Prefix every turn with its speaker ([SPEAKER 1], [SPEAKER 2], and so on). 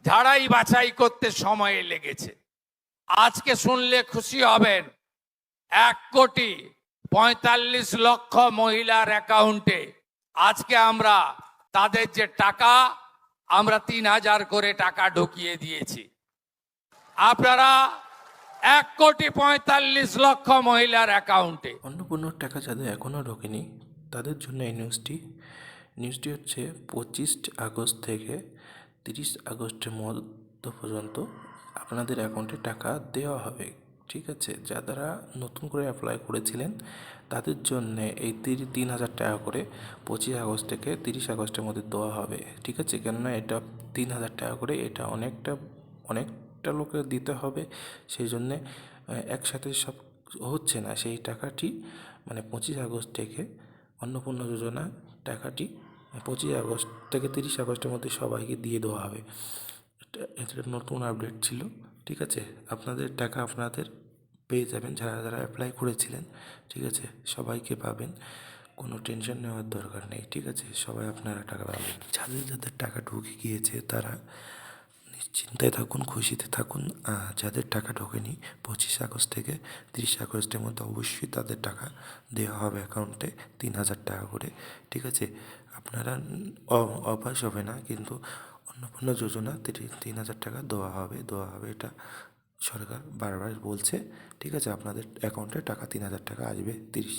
[SPEAKER 1] ঝাড়াই বাছাই করতে সময় লেগেছে। আজকে শুনলে খুশি হবেন, 1,45,00,000 মহিলার অ্যাকাউন্টে আজকে আমরা তাদের যে টাকা, আমরা 3,000 করে টাকা ঢুকিয়ে দিয়েছি। আপনারা 1,45,00,000 মহিলার অ্যাকাউন্টে।
[SPEAKER 2] অন্নপূর্ণার টাকা যাদের এখনও ঢোকেনি তাদের জন্য এই নিউজটি হচ্ছে 25 আগস্ট থেকে 30 আগস্টের মধ্য পর্যন্ত আপনাদের অ্যাকাউন্টে টাকা দেওয়া হবে। ঠিক আছে, যারা নতুন করে অ্যাপ্লাই করেছিলেন তাদের জন্যে এই 3,000 টাকা করে 25 আগস্ট থেকে 30 আগস্টের মধ্যে দেওয়া হবে। ঠিক আছে, কেননা এটা 3,000 টাকা করে, এটা অনেকটা লোকের দিতে হবে, সেই জন্যে একসাথে সব হচ্ছে না। সেই টাকাটি মানে 25 আগস্ট থেকে অন্নপূর্ণা যোজনা টাকাটি 25 আগস্ট থেকে 30 আগস্টের মধ্যে সবাইকে দিয়ে দেওয়া হবে। এটা নতুন আপডেট ছিল। ঠিক আছে, আপনাদের টাকা আপনাদের পেয়ে যাবেন, যারা অ্যাপ্লাই করেছিলেন। ঠিক আছে, সবাইকে পাবেন, কোনো টেনশন নেওয়ার দরকার নেই। ঠিক আছে, সবাই আপনারা টাকা পাবেন। যাদের টাকা ঢুকে গিয়েছে তারা নিশ্চিন্তায় থাকুন, খুশিতে থাকুন। যাদের টাকা ঢোকেনি 25 আগস্ট থেকে 30 আগস্টের মধ্যে অবশ্যই তাদের টাকা দেওয়া হবে অ্যাকাউন্টে 3,000 টাকা করে। ঠিক আছে, আপনারা অভ্যাস হবে না, কিন্তু অন্নপূর্ণা যোজনা 3,000 টাকা দেওয়া হবে এটা সরকার বারবার বলছে। ঠিক আছে, আপনাদের অ্যাকাউন্টে টাকা 3,000 টাকা আসবে 30